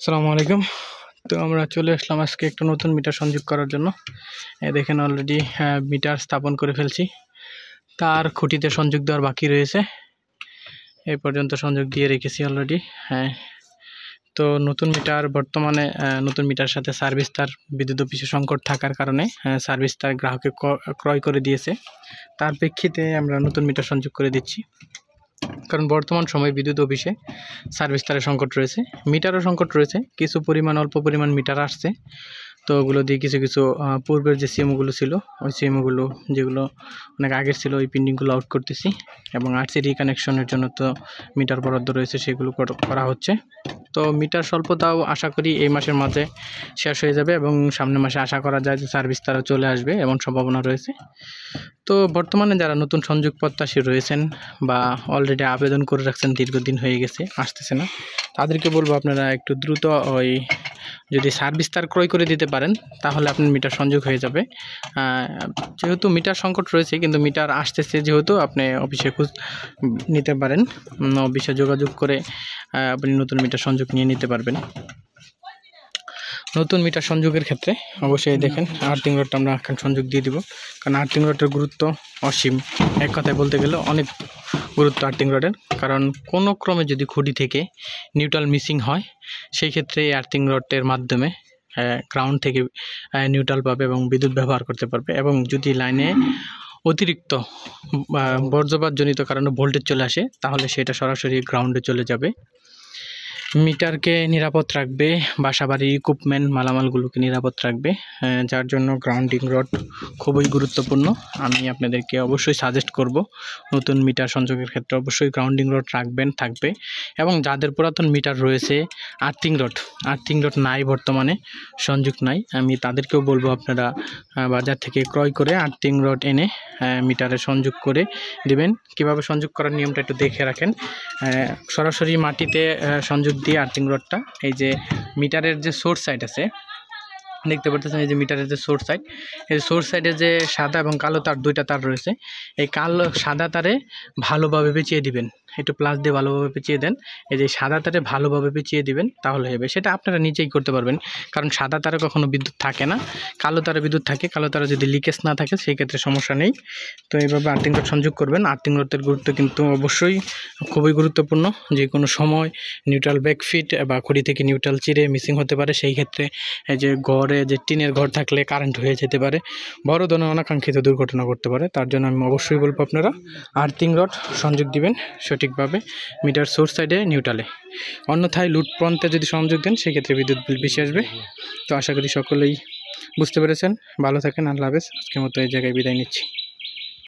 আসসালামু আলাইকুম। তো আমরা চলে আসলাম আজকে একটা নতুন মিটার সংযোগ করার জন্য। দেখেন অলরেডি মিটার স্থাপন করে ফেলছি। তার খুঁটিতে সংযোগ দেওয়ার বাকি রয়েছে, এই পর্যন্ত সংযোগ দিয়ে রেখেছি অলরেডি। তো নতুন মিটার বর্তমানে নতুন মিটার সাথে সার্ভিস তার বিদ্যুৎ অফিসে সংকট থাকার কারণে সার্ভিস তার গ্রাহকে ক্রয় করে দিয়েছে। তার প্রেক্ষিতে আমরা নতুন মিটার সংযোগ করে দিচ্ছি, কারণ বর্তমান সময়ে বিদ্যুৎ অফিসে সার্ভিস তারের সংকট রয়েছে, মিটারও সংকট রয়েছে। কিছু পরিমাণ অল্প পরিমাণ মিটার আসছে, তো ওগুলো দিয়ে কিছু কিছু পূর্বের যে সিএমওগুলো ছিল, ওই সিএমওগুলো যেগুলো অনেক আগের ছিল, ওই পেন্ডিংগুলো আউট করতেছি। এবং আরসি রিকানেকশনের জন্য তো মিটার বরাদ্দ রয়েছে, সেগুলো করা হচ্ছে। তো মিটার স্বল্পতাও আশা করি এই মাসের মাঝে শেষ হয়ে যাবে, এবং সামনের মাসে আশা করা যায় যে সার্ভিস তারা চলে আসবে এমন সম্ভাবনা রয়েছে। তো বর্তমানে যারা নতুন সংযোগ প্রত্যাশী রয়েছেন বা অলরেডি আবেদন করে রাখছেন, দীর্ঘদিন হয়ে গেছে আসতেছে না, তাদেরকে বলবো আপনারা একটু দ্রুত ওই যদি সার্ভিস তার ক্রয় করে দিতে পারেন তাহলে আপনার মিটার সংযোগ হয়ে যাবে। যেহেতু মিটার সংকট রয়েছে, কিন্তু মিটার আসতেছে যেহেতু আপনি অফিসে খোঁজ নিতে পারেন, অফিসে যোগাযোগ করে আপনি নতুন মিটার সংযোগ নিয়ে নিতে পারবেন। নতুন মিটার সংযোগের ক্ষেত্রে অবশ্যই দেখেন আর্থিং রডটা আমরা এখন সংযোগ দিয়ে দিব, কারণ আর্থিং রডের গুরুত্ব অসীম। এক কথায় বলতে গেলে অনেক গুরুত্ব আর্থিং রডের, কারণ কোনো ক্রমে যদি খুঁটি থেকে নিউট্রাল মিসিং হয়, সেই ক্ষেত্রে এই আর্থিং রডের মাধ্যমে গ্রাউন্ড থেকে নিউট্রাল পাবে এবং বিদ্যুৎ ব্যবহার করতে পারবে। এবং যদি লাইনে অতিরিক্ত বজ্রপাতজনিত কারণে ভোল্টেজ চলে আসে, তাহলে সেটা সরাসরি গ্রাউন্ডে চলে যাবে। মিটারকে নিরাপদ রাখবে, বাসাবাড়ির ইকুইপমেন্ট মালামালগুলোকে নিরাপদ রাখবে, যার জন্য গ্রাউন্ডিং রড খুবই গুরুত্বপূর্ণ। আমি আপনাদেরকে অবশ্যই সাজেস্ট করব নতুন মিটার সংযোগের ক্ষেত্রে অবশ্যই গ্রাউন্ডিং রড রাখবেন, থাকবে। এবং যাদের পুরাতন মিটার রয়েছে, আর্থিং রড নাই, বর্তমানে সংযোগ নাই, আমি তাদেরকেও বলবো আপনারা বাজার থেকে ক্রয় করে আর্থিং রড এনে মিটারে সংযোগ করে দিবেন। কিভাবে সংযোগ করার নিয়মটা একটু দেখে রাখেন। সরাসরি মাটিতে সংযোগ দিয়ে আর্থিং রডটা, এই যে মিটারের যে সোর্স সাইড আছে দেখতে পাচ্ছেন, এই যে মিটারের যে সোর্স সাইড, এই সোর্স সাইডে যে সাদা এবং কালো তার, দুইটা তার রয়েছে, এই কালো সাদা তারে ভালোভাবে পেঁচিয়ে দিবেন, একটু প্লাস দিয়ে ভালোভাবে পেঁচিয়ে দেন। এই যে সাদা তারে ভালোভাবে পেঁচিয়ে দিবেন, তাহলে হবে। সেটা আপনারা নিজেই করতে পারবেন, কারণ সাদা তারে কখনো বিদ্যুৎ থাকে না, কালো তারে বিদ্যুৎ থাকে। কালো তারে যদি লিকেজ না থাকে সেই ক্ষেত্রে সমস্যা নেই। তো এইভাবে আর্থিং রড সংযোগ করবেন। আর্থিং রডের গুরুত্ব কিন্তু অবশ্যই খুবই গুরুত্বপূর্ণ। যে কোনো সময় নিউট্রাল ব্যাকফিট বা খুঁড়ি থেকে নিউট্রাল চিরে মিসিং হতে পারে, সেই ক্ষেত্রে এই যে ঘরে যে টিনের ঘর থাকলে কারেন্ট হয়ে যেতে পারে, বড় ধরনের অনাকাঙ্ক্ষিত দুর্ঘটনা করতে পারে। তার জন্য আমি অবশ্যই বলবো আপনারা আর্থিং রড সংযোগ দিবেন সঠিকভাবে মিটার সোর্স সাইডে নিউট্রালে। অন্যথায় লুট প্রান্তে যদি সংযোগ দেন, সেক্ষেত্রে বিদ্যুৎ বিল বেশি আসবে। তো আশা করি সকলেই বুঝতে পেরেছেন। ভালো থাকেন, আল্লাহ হাফেজ। আজকের মতো এই জায়গায় বিদায় নিচ্ছি।